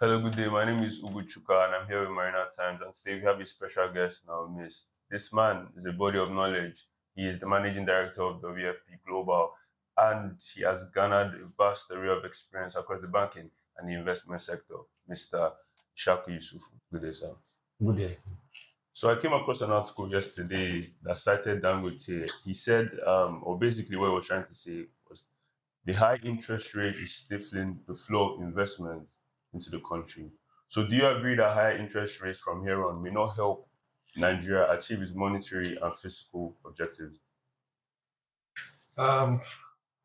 Hello, good day. My name is Chuka, and I'm here with Marina Times. And today we have a special guest in our midst. This man is a body of knowledge. He is the managing director of WFP Global, and he has garnered a vast array of experience across the banking and the investment sector. Mr. Ishaku Yusufu. Good day, sir. Good day. So I came across an article yesterday that cited Dangote. He said, or basically what he was trying to say was the high interest rate is stifling the flow of investment into the country. So do you agree that higher interest rates from here on may not help Nigeria achieve its monetary and fiscal objectives? Um,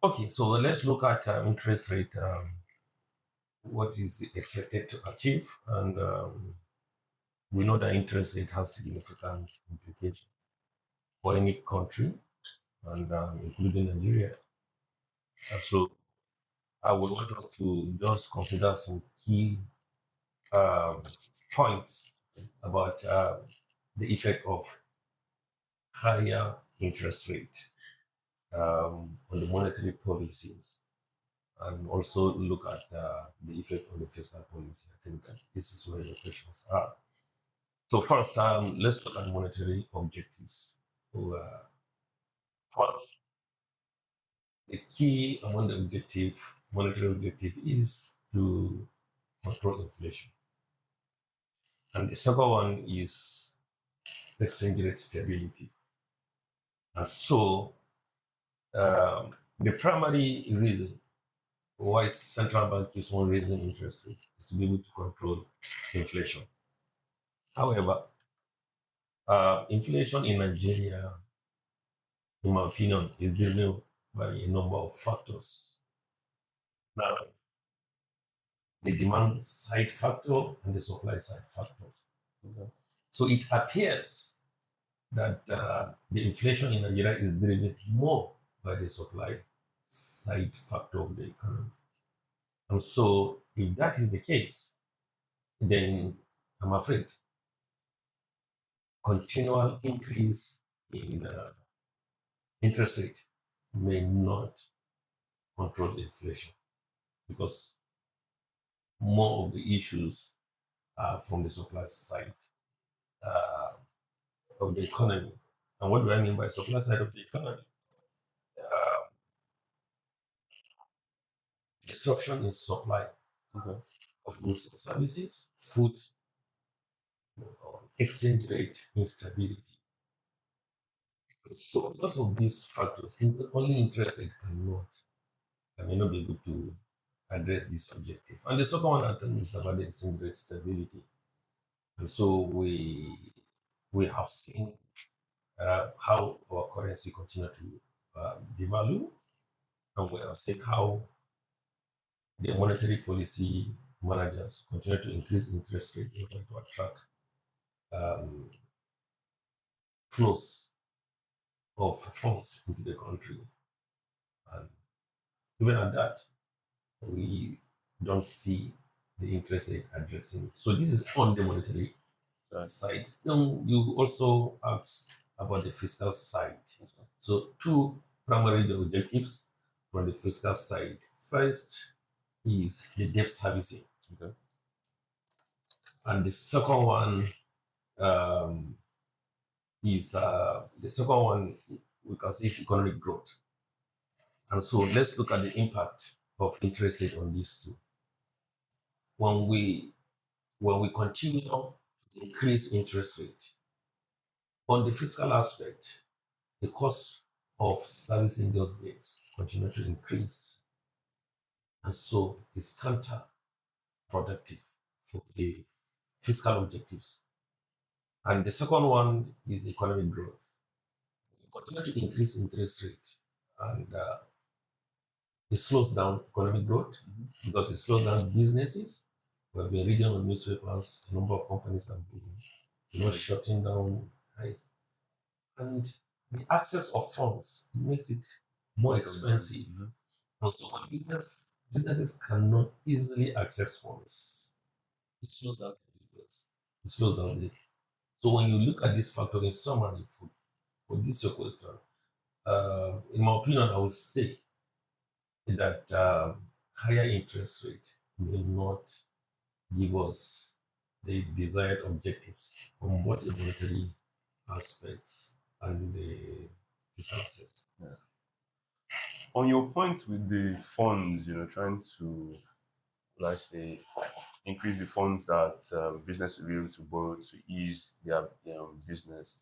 okay, so let's look at interest rate. What is expected to achieve, and we know that interest rate has significant implications for any country, and including Nigeria. So I would want us to just consider some key um, points about the effect of higher interest rate on the monetary policies, and also look at the effect on the fiscal policy. I think this is where the questions are. So first, let's look at monetary objectives. So, first, the key among the monetary objective is to control inflation. And the second one is exchange rate stability. And so the primary reason why central bank keeps on raising interest rate is to be able to control inflation. However, inflation in Nigeria, in my opinion, is driven by a number of factors. Now, the demand side factor and the supply side factor. Okay. So it appears that the inflation in Nigeria is driven more by the supply side factor of the economy. And so, if that is the case, then I'm afraid continual increase in interest rate may not control inflation because more of the issues are from the supply side uh, of the economy. And what do I mean by supply side of the economy? Uh, Disruption in supply Okay. of goods and services, food, exchange rate instability. So because of these factors, only interest rate I may not be able to address this objective. And the second one I think is about the exchange rate stability. And so we have seen how our currency continue to devalue, and we have seen how the monetary policy managers continue to increase interest rate in order to attract um, flows of funds into the country. And even at that, we don't see the interest rate addressing it. So this is on the monetary Sorry. side. Then you also asked about the fiscal side. So two primary objectives from the fiscal side. First is the debt servicing, Okay. and the second one um, is the second one we can say is economic growth. And so let's look at the impact of interest rate on these two. When we continue to increase interest rate on the fiscal aspect, the cost of servicing those debts continue to increase, and so it's counterproductive for the fiscal objectives. And the second one is economic growth. We continue to increase interest rate, and it slows down economic growth because it slows down businesses. We have been reading on newspapers, a number of companies have been, shutting down, right? And the access of funds makes it more expensive. Mhm. And so when businesses cannot easily access funds, it slows down the business. It slows down the. So when you look at this factor in summary for this your question, in my opinion, I would say that higher interest rate may not give us the desired objectives on both the monetary aspects and the fiscal assets. Yeah. On your point with the funds, trying to, let's say, increase the funds that business will be able to borrow to ease their business.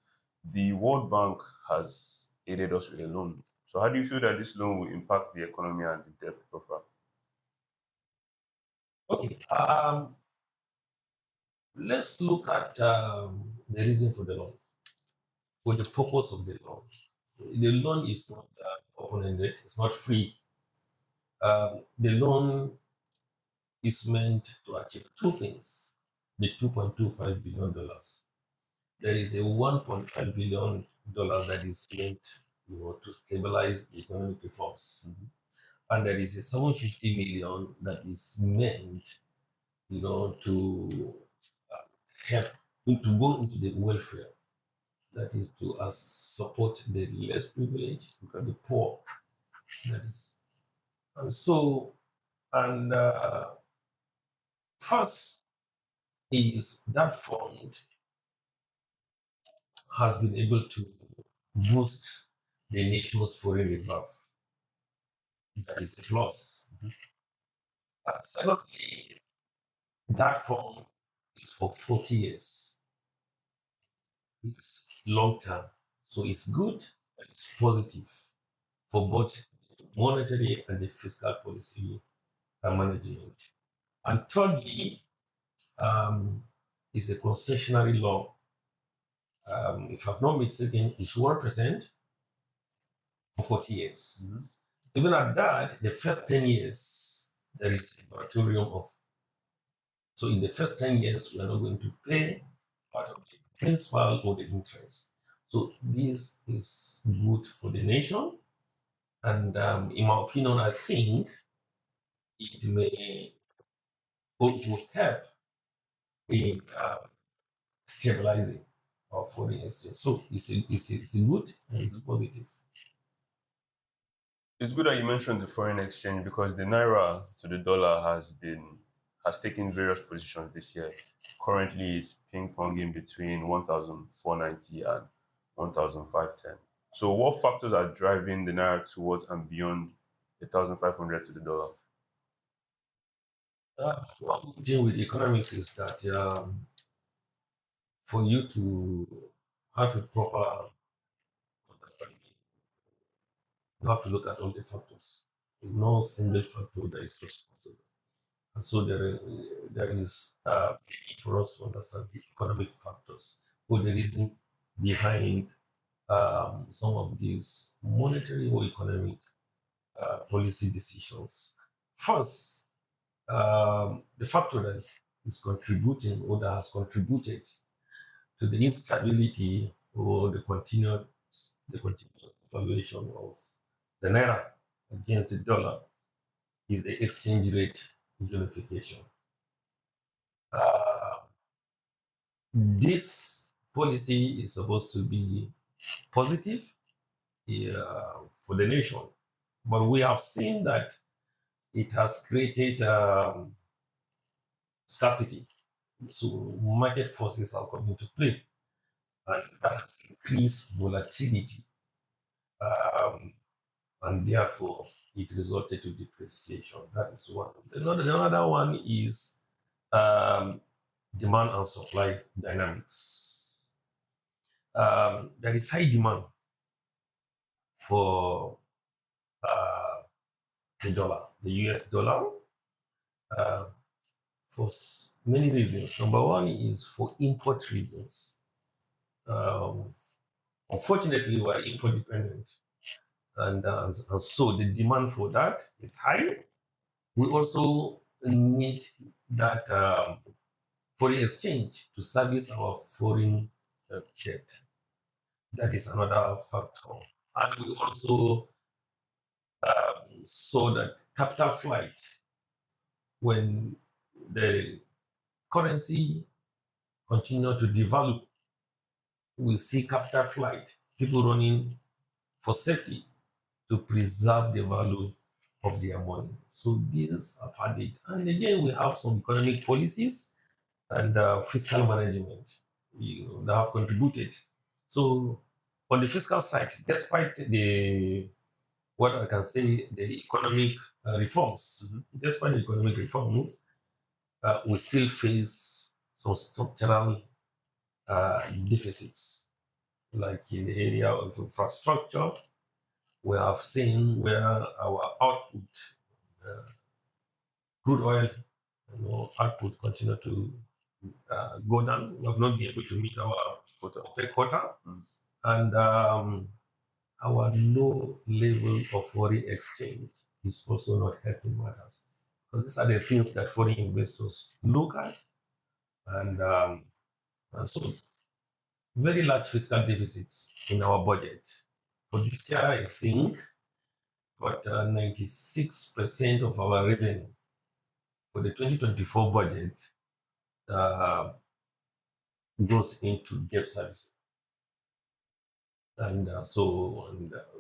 The World Bank has aided us with a loan. So, how do you feel that this loan will impact the economy and the debt profile? Okay, let's look at the reason for the loan, for the purpose of the loan. The loan is not open-ended; it's not free. The loan is meant to achieve two things: the $2.25 billion. There is a $1.5 billion that is meant, to stabilize the economic reforms, and there is a 750 million that is meant, to help to go into the welfare. That is to support the less privileged, the poor. That is, and so and first is that fund has been able to boost the nation's foreign reserve. That is a plus. Secondly, that fund is for 40 years. It's long term. So it's good and it's positive for both monetary and the fiscal policy management. And thirdly, is a concessionary law. If I've not mistaken, it's 1% for 40 years. Even at that, the first 10 years, there is a moratorium of. So in the first 10 years, we are not going to pay part of the principal or the interest. So this is good for the nation. And in my opinion, I think it may or it will help in stabilizing our foreign exchange. So it's a good and it's positive. It's good that you mentioned the foreign exchange because the naira to the dollar has taken various positions this year. Currently, it's ping ponging between 1,490 and 1,510. So, what factors are driving the naira towards and beyond 1,500 to the dollar? One good thing with economics is that for you to have a proper understanding, you have to look at all the factors. There's no single factor that is responsible. And so there is a need for us to understand the economic factors or the reason behind some of these monetary or economic policy decisions. First, the factor that is contributing or that has contributed to the instability or the continuous evaluation of the naira against the dollar is the exchange rate unification. Uh, this policy is supposed to be positive, for the nation, but we have seen that it has created scarcity. So market forces are coming into play, and that has increased volatility, um, and therefore it resulted to depreciation. That is one. The other one is um, demand and supply dynamics. There is high demand for uh, the dollar, the US dollar, uh, for many reasons. Number one is for import reasons. Um, Unfortunately, we are import dependent, and so the demand for that is high. We also need that foreign exchange to service our foreign debt. That is another factor. And we also saw that capital flight, when the currency continue to devalue, we see capital flight, people running for safety to preserve the value of their money. So these have had it. And again, we have some economic policies and fiscal management, that have contributed. So on the fiscal side, despite the what I can say, the economic reforms, despite the economic reforms, we still face some structural deficits, like in the area of infrastructure. We have seen where our output, uh, crude oil, output continue to go down. We have not been able to meet our OPEC quota, and our low level of foreign exchange is also not helping matters. Because these are the things that foreign investors look at, and, so very large fiscal deficits in our budget. For this year, I think about 96% of our revenue for the 2024 budget uh, goes into debt service. And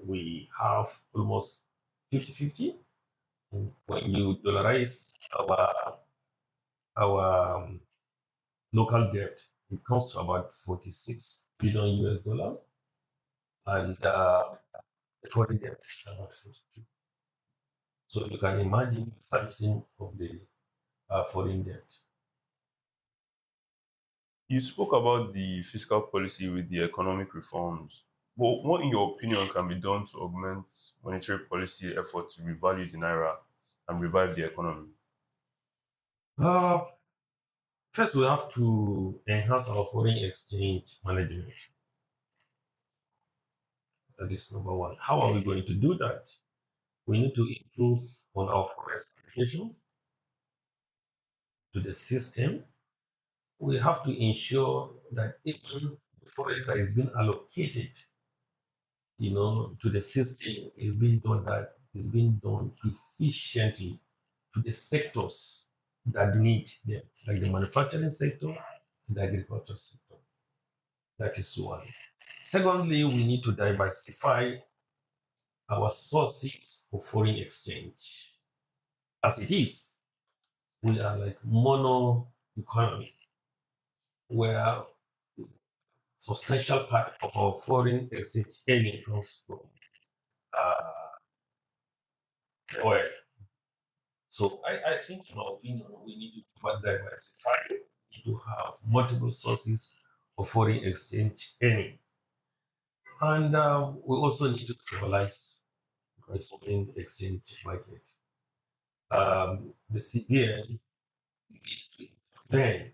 we have almost 50-50. When you dollarize our local debt, it comes to about 46 billion US dollars, and the foreign debt is about 42. So you can imagine the servicing of the foreign debt. You spoke about the fiscal policy with the economic reforms. But what, in your opinion, can be done to augment monetary policy effort to revalue the naira and revive the economy? Uh, First, we have to enhance our foreign exchange management. That is number one. How are we going to do that? We need to improve on our forex allocation to the system. We have to ensure that even the forex that is being allocated, to the system is being done efficiently to the sectors that need them, like the manufacturing sector, the agriculture sector. That is one. Secondly, we need to diversify our sources of foreign exchange. As it is, we are like mono economy, where substantial part of our foreign exchange earning comes from uh, the oil. So I think, in my opinion, we need to further diversify. We need to have multiple sources of foreign exchange earning. And we also need to stabilize the foreign exchange market. The CBN needs to intervene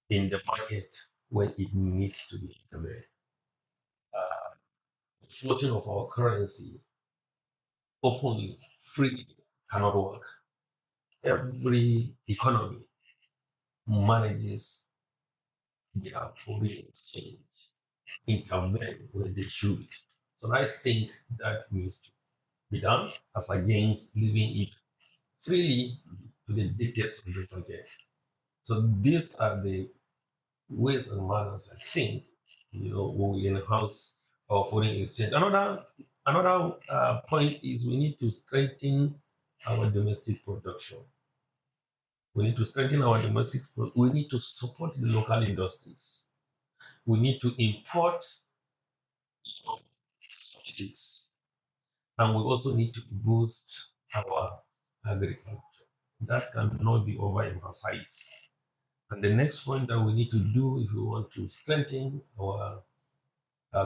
in the market when it needs to be intervened. The floating of our currency openly, freely, cannot work. Every economy manages their foreign exchange, intervene when they should. So I think that needs to be done as against leaving it freely to the dictates of the market. So these are the ways and manners I think will enhance our foreign exchange. Another point is we need to strengthen our domestic production. We need to strengthen our we need to support the local industries. We need to import subsidies, and we also need to boost our agriculture. That cannot be overemphasized. And the next point that we need to do if we want to strengthen our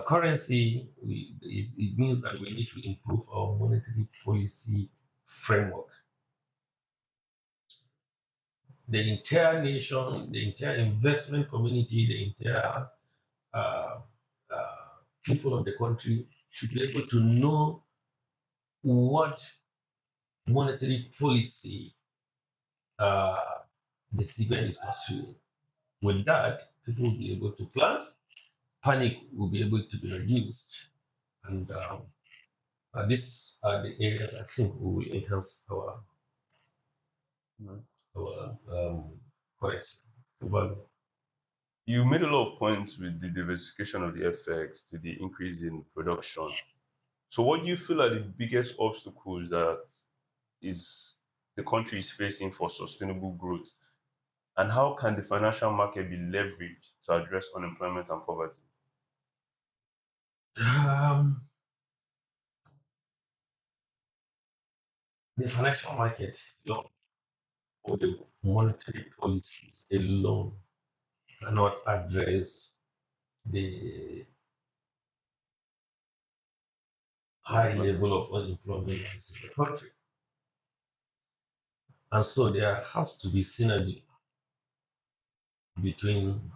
currency, it means that we need to improve our monetary policy framework. The entire nation, the entire investment community, the entire uh, uh, people of the country should be able to know what monetary policy uh, the CBN is pursuing. With that, people will be able to plan, panic will be able to be reduced, and these are the areas I think we will enhance our currency value. You made a lot of points with the diversification of the FX to the increase in production. So, what do you feel are the biggest obstacles that is the country is facing for sustainable growth? And how can the financial market be leveraged to address unemployment and poverty? Um, the financial market alone or the monetary policies alone cannot address the high Unemployment. level of unemployment that is in the country. And so there has to be synergy between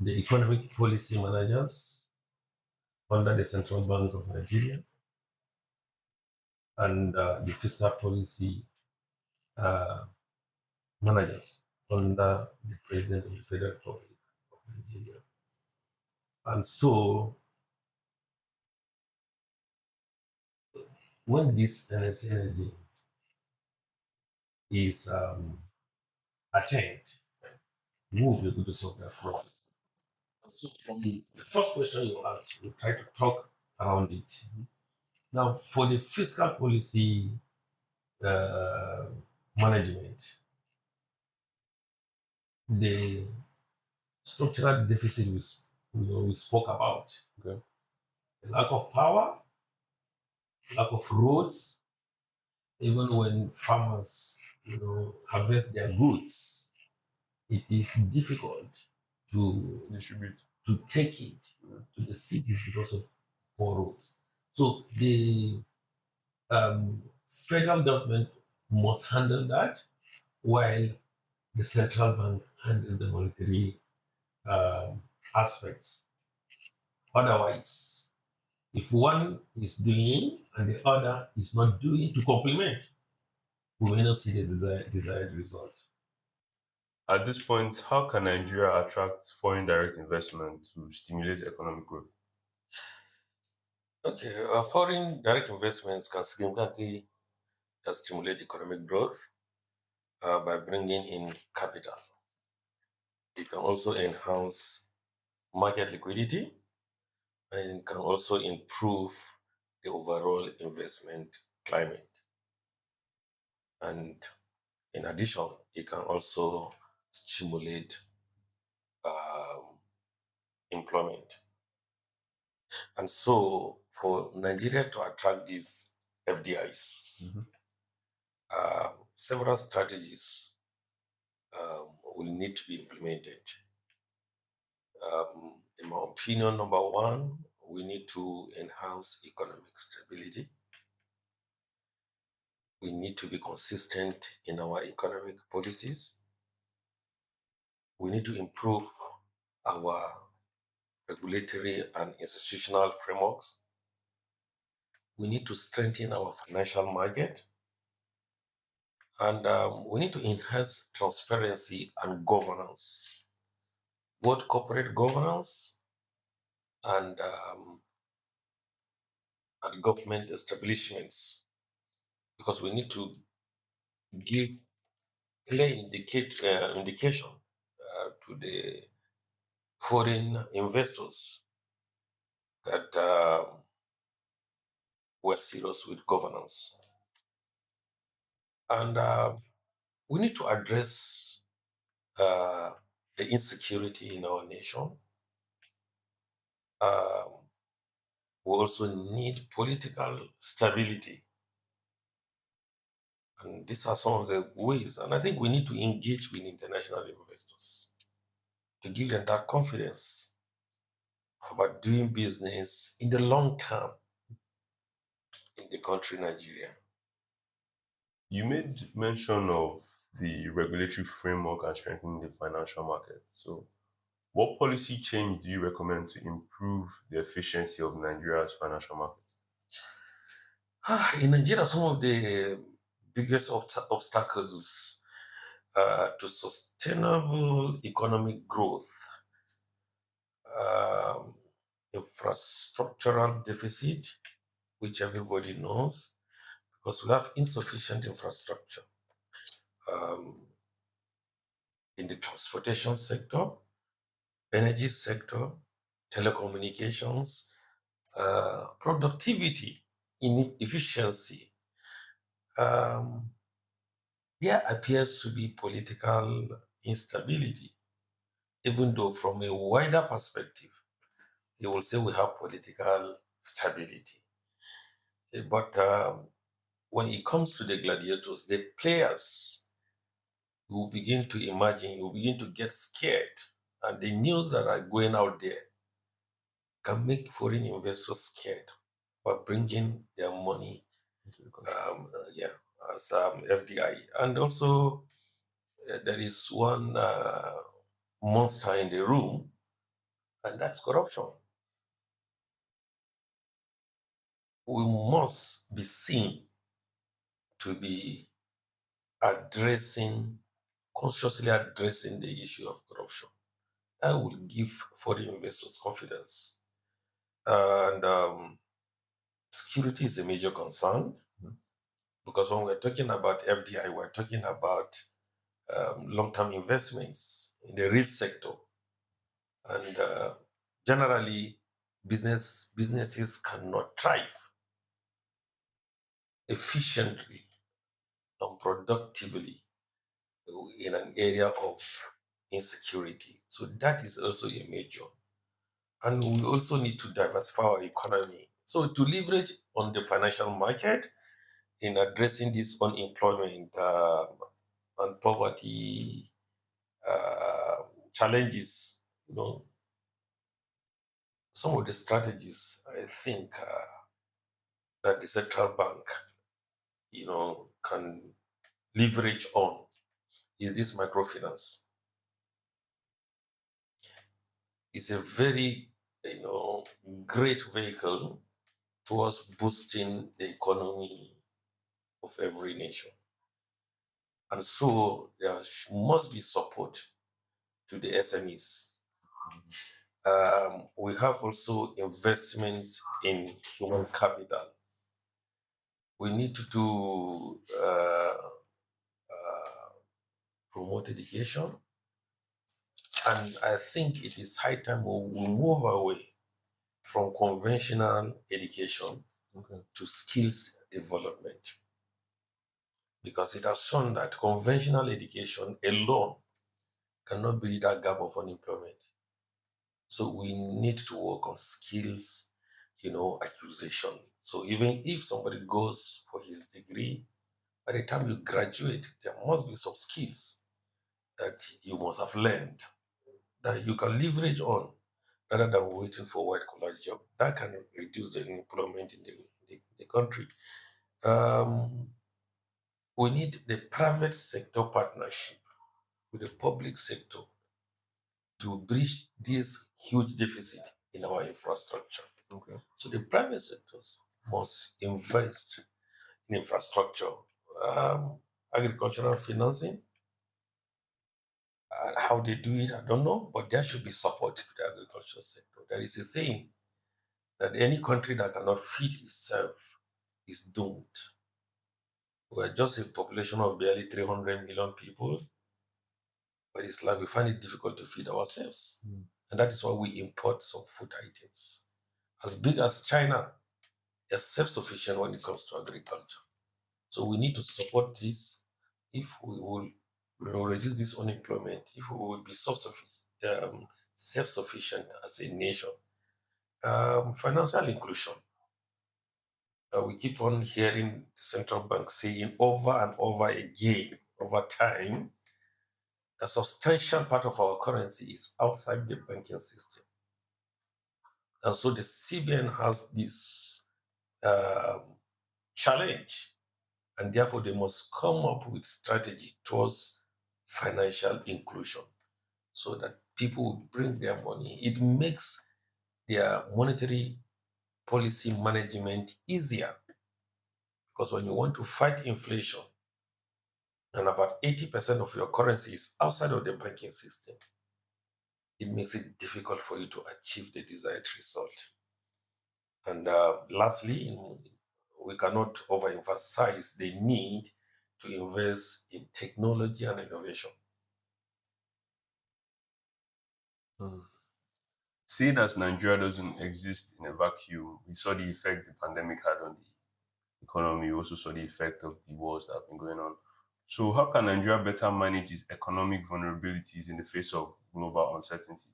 the economic policy managers under the Central Bank of Nigeria and the fiscal policy uh, managers under the President of the Federal Republic of Nigeria. And so when this synergy is attained, we will be able to solve that problem. So from the first question you asked, we'll try to talk around it. Now, for the fiscal policy uh, management, the structural deficit we spoke about, Okay. the lack of power, lack of roads, even when farmers harvest their goods, it is difficult to Distribute. to take it to the cities because of poor roads. So the federal government must handle that while the central bank handles the monetary aspects. Otherwise, if one is doing and the other is not doing to complement, we may not see the desired results. At this point, how can Nigeria attract foreign direct investment to stimulate economic growth? Okay, foreign direct investments can significantly stimulate economic growth by bringing in capital. It can also enhance market liquidity and can also improve the overall investment climate. And in addition, it can also stimulate um, employment. And so, for Nigeria to attract these FDIs, Mhm. several strategies will need to be implemented. In my opinion, number one, we need to enhance economic stability. We need to be consistent in our economic policies. We need to improve our regulatory and institutional frameworks. We need to strengthen our financial market. And we need to enhance transparency and governance, both corporate governance and, and government establishments, because we need to give clear indication to the foreign investors that we're serious with governance. And we need to address uh, the insecurity in our nation. Um, we also need political stability. And these are some of the ways. And I think we need to engage with international investors to give them that confidence about doing business in the long term in the country Nigeria. You made mention of the regulatory framework and strengthening the financial market. So, what policy change do you recommend to improve the efficiency of Nigeria's financial market? In Nigeria, some of the biggest obstacles to sustainable economic growth, um, infrastructural deficit, which everybody knows, because we have insufficient infrastructure um, in the transportation sector, energy sector, telecommunications, productivity, efficiency, Um, there appears to be political instability, even though from a wider perspective, you will say we have political stability. But when it comes to the gladiators, the players will begin to imagine, you begin to get scared. And the news that are going out there can make foreign investors scared by bringing their money, yeah, as FDI. And also, there is one monster in the room, and that's corruption. We must be seen to be addressing, consciously addressing the issue of corruption. That will give foreign investors confidence. And security is a major concern because when we're talking about FDI, we're talking about long-term investments in the real sector, and generally, businesses cannot thrive efficiently and productively in an area of insecurity. So that is also a major. And we also need to diversify our economy. So to leverage on the financial market in addressing this unemployment and poverty challenges, you know, some of the strategies I think that the central bank, can leverage on is this microfinance. It's a very, great vehicle towards boosting the economy of every nation. And so there must be support to the SMEs. We have also investments in human capital. We need to do promote education, and I think it is high time we move away from conventional education to skills development because it has shown that conventional education alone cannot bridge that gap of unemployment. So we need to work on skills, acquisition. So even if somebody goes for his degree, by the time you graduate, there must be some skills that you must have learned that you can leverage on rather than waiting for white collar job. That can reduce the unemployment in the country. Um, we need the private sector partnership with the public sector to bridge this huge deficit in our infrastructure. Okay. So the private sectors must invest in infrastructure, agricultural financing. How they do it, I don't know, but there should be support to the agricultural sector. There is a saying that any country that cannot feed itself is doomed. We're just a population of barely 300 million people, but it's like we find it difficult to feed ourselves. And that is why we import some food items. As big as China, they're self sufficient when it comes to agriculture. So we need to support this if we will reduce this unemployment, if we will be self sufficient as a nation. Financial inclusion. We keep on hearing the central bank saying over and over again, over time, a substantial part of our currency is outside the banking system. And so the CBN has this um, challenge, and therefore they must come up with strategy towards financial inclusion so that people would bring their money. It makes their monetary policy management easier because when you want to fight inflation and about 80% of your currency is outside of the banking system, it makes it difficult for you to achieve the desired result. And lastly, we cannot overemphasize the need to invest in technology and innovation. Seeing as Nigeria doesn't exist in a vacuum, we saw the effect the pandemic had on the economy. We also saw the effect of the wars that have been going on. So, how can Nigeria better manage its economic vulnerabilities in the face of global uncertainties?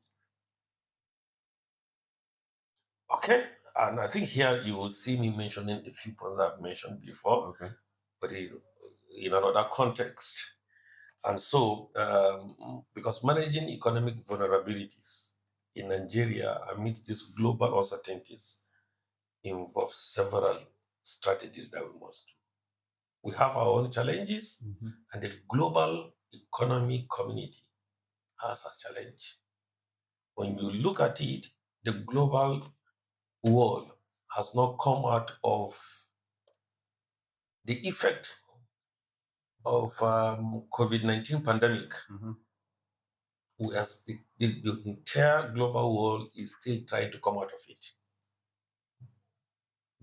Okay, and I think here you will see me mentioning a few points I've mentioned before, Okay. but in another context. And so, because managing economic vulnerabilities in Nigeria amidst these global uncertainties involves several strategies that we must do. We have our own challenges, and the global economic community has a challenge. When you look at it, the global world has not come out of the effect of COVID-19 pandemic. Whereas the entire global world is still trying to come out of it.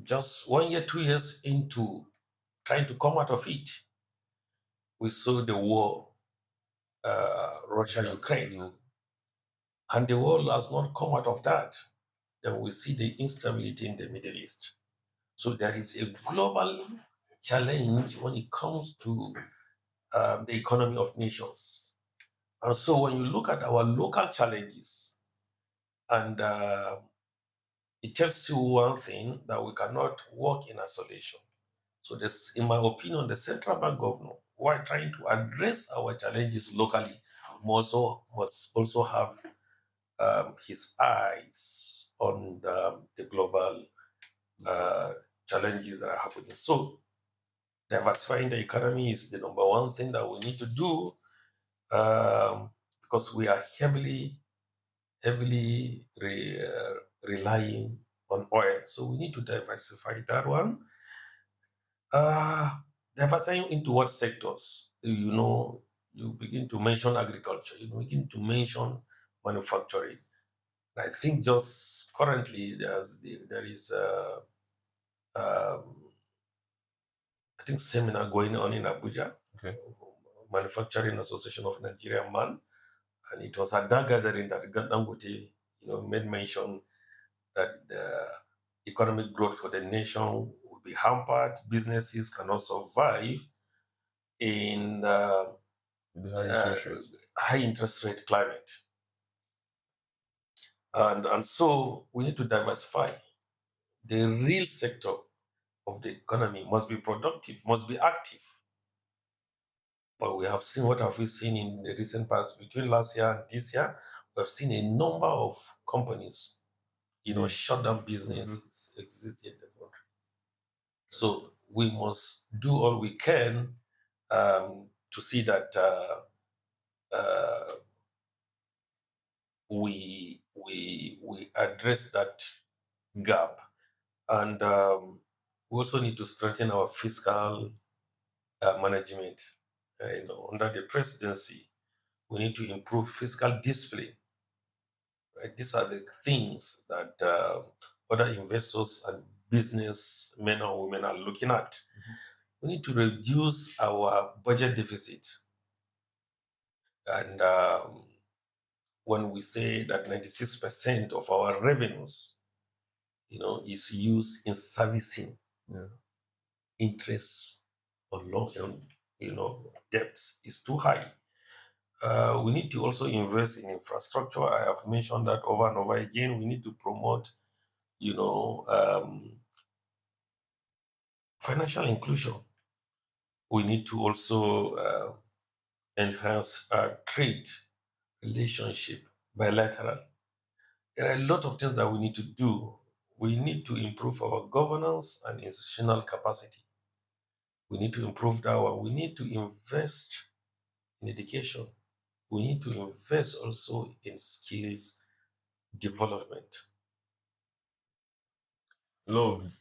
Just 1 year, 2 years into trying to come out of it, we saw the war, Russia-Ukraine, and the world has not come out of that. Then we see the instability in the Middle East. So there is a global challenge when it comes to the economy of nations. And so when you look at our local challenges, and it tells you one thing that we cannot work in isolation. So this, in my opinion, the central bank governor, who are trying to address our challenges locally, must also have his eyes on the global uh, challenges that are happening. So diversifying the economy is the number one thing that we need to do, because we are heavily relying on oil. So we need to diversify that one. Diversifying into what sectors? You begin to mention agriculture, you begin to mention manufacturing. I think just currently there is um, I think seminar going on in Abuja, Okay. Manufacturing Association of Nigerian Man, and it was at that gathering that Dangote, made mention that the economic growth for the nation will be hampered. Businesses cannot survive in The high uh, interest rates. high interest rate climate, and so we need to diversify. The real sector of the economy must be productive, must be active. But we have seen, what have we seen in the recent past between last year and this year? We have seen a number of companies, Leave. shut down business, exited the country. So we must do all we can to see that uh, we address that gap, and we also need to strengthen our fiscal management. Under the presidency, we need to improve fiscal discipline. Right? These are the things that other investors and business men and women are looking at. We need to reduce our budget deficit. And when we say that 96% of our revenues, is used in servicing Yeah. interest on loan, debts, is too high. We need to also invest in infrastructure. I have mentioned that over and over again. We need to promote, you know, um, financial inclusion. We need to also enhance our trade relationship bilateral. There are a lot of things that we need to do. We need to improve our governance and institutional capacity. We need to improve that one. We need to invest in education. We need to invest also in skills development. A lot of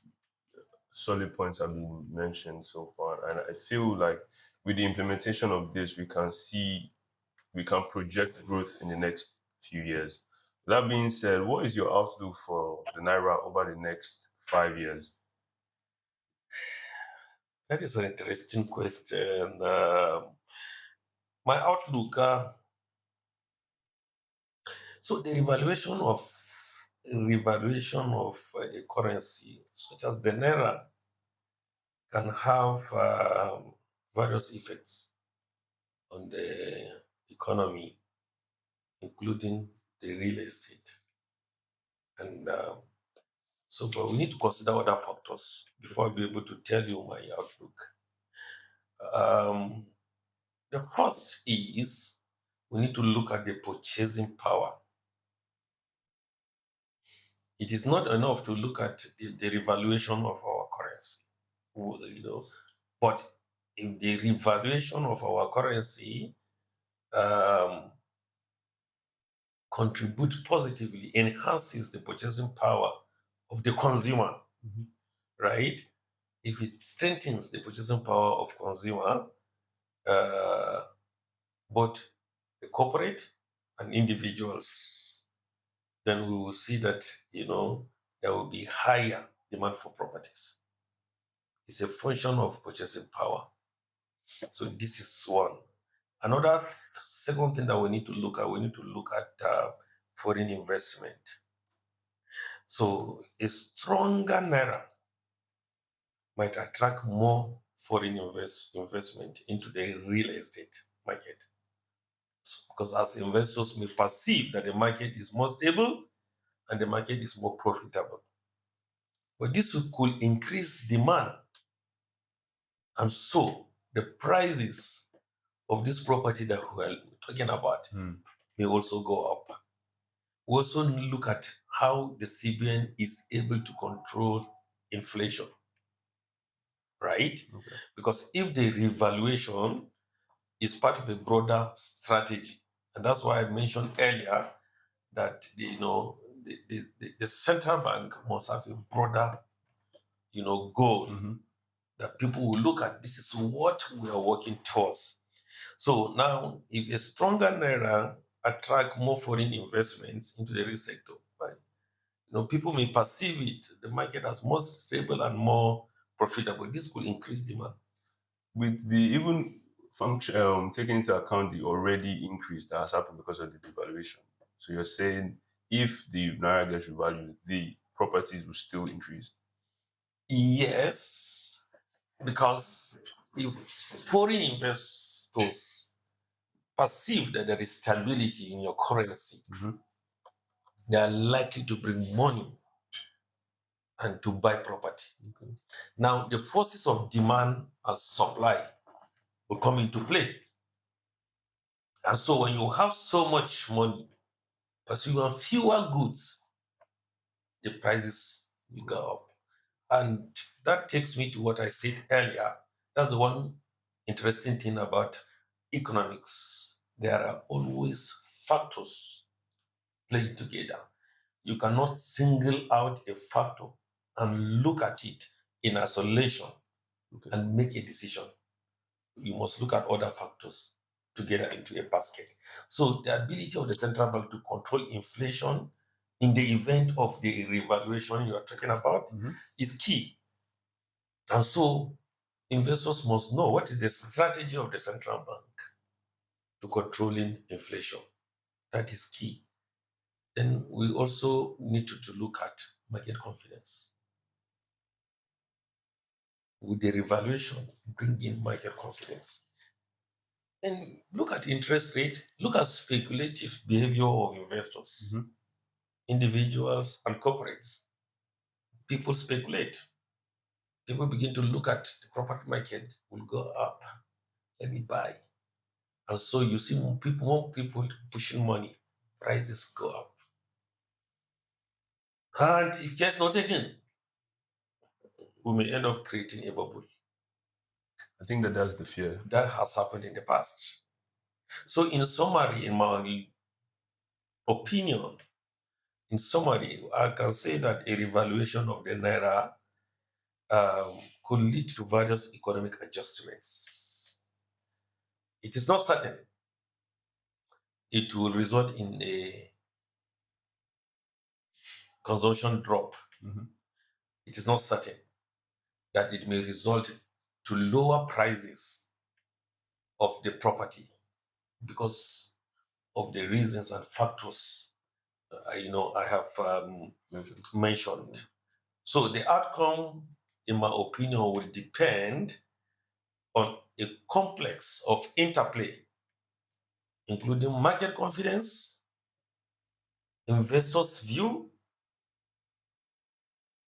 solid points have been mentioned so far, and I feel like with the implementation of this, we can project growth in the next few years. That being said, what is your outlook for the Naira over the next 5 years? That is an interesting question. My outlook. So the revaluation of the currency, such as the naira, can have various effects on the economy, including the real estate. And but we need to consider other factors before I'll be able to tell you my outlook. Um, the first is we need to look at the purchasing power. It is not enough to look at the revaluation of our currency, you know, but if the revaluation of our currency um, contributes positively, enhances the purchasing power of the consumer, right? If it strengthens the purchasing power of consumer, uh, both the corporate and individuals, then we will see that there will be higher demand for properties. It's a function of purchasing power. So this is one. Another second thing that we need to look at foreign investment. So a stronger naira might attract more foreign investment into the real estate market. Because as investors may perceive that the market is more stable and the market is more profitable. But this could increase demand, and so the prices of this property that we're talking about may also go up. We also look at how the CBN is able to control inflation, right? Okay. Because if the revaluation is part of a broader strategy, and that's why I mentioned earlier that the central bank must have a broader goal that people will look at. This is what we are working towards. So now, if a stronger naira attract more foreign investments into the real sector, right? People may perceive it, the market as more stable and more profitable. This could increase demand. With the even function taking into account the already increase that has happened because of the devaluation. So you're saying if the naira gets revalued, the properties will still increase. Yes, because if foreign investors perceive that there is stability in your currency, they are likely to bring money and to buy property. Okay. Now, the forces of demand and supply will come into play. And so, when you have so much money, but you have fewer goods, the prices will go up. And that takes me to what I said earlier. That's the one interesting thing about economics. There are always factors playing together. You cannot single out a factor and look at it in isolation and make a decision. You must look at other factors together into a basket. So the ability of the central bank to control inflation in the event of the revaluation you are talking about is key. And so investors must know what is the strategy of the central bank to controlling inflation. That is key. Then we also need to look at market confidence. With the revaluation, bring in market confidence. And look at interest rate, look at speculative behavior of investors, individuals and corporates. People speculate. People begin to look at the property market will go up. Let me buy. And so you see more people pushing money, prices go up. And if care is not taken, we may end up creating a bubble. I think that that's the fear. That has happened in the past. So, in summary, in my opinion, I can say that a revaluation of the naira could lead to various economic adjustments. It is not certain it will result in a consumption drop. It is not certain that it may result to lower prices of the property because of the reasons and factors I have mentioned. So the outcome in my opinion, will depend on a complex of interplay, including market confidence, investors' view,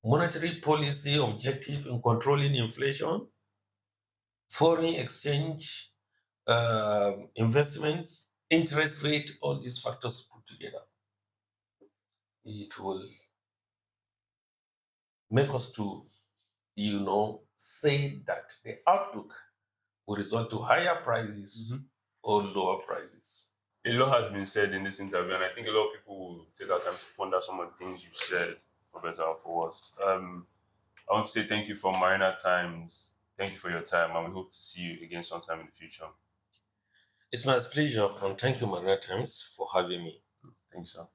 monetary policy objective in controlling inflation, foreign exchange investments, interest rate, all these factors put together. It will make us to, say that the outlook will result to higher prices or lower prices. A lot has been said in this interview, and I think a lot of people will take our time to ponder some of the things you said, for better or for worse. I want to say thank you for Marina Times. Thank you for your time, and we hope to see you again sometime in the future. It's my pleasure, and thank you, Marina Times, for having me. Thanks, sir.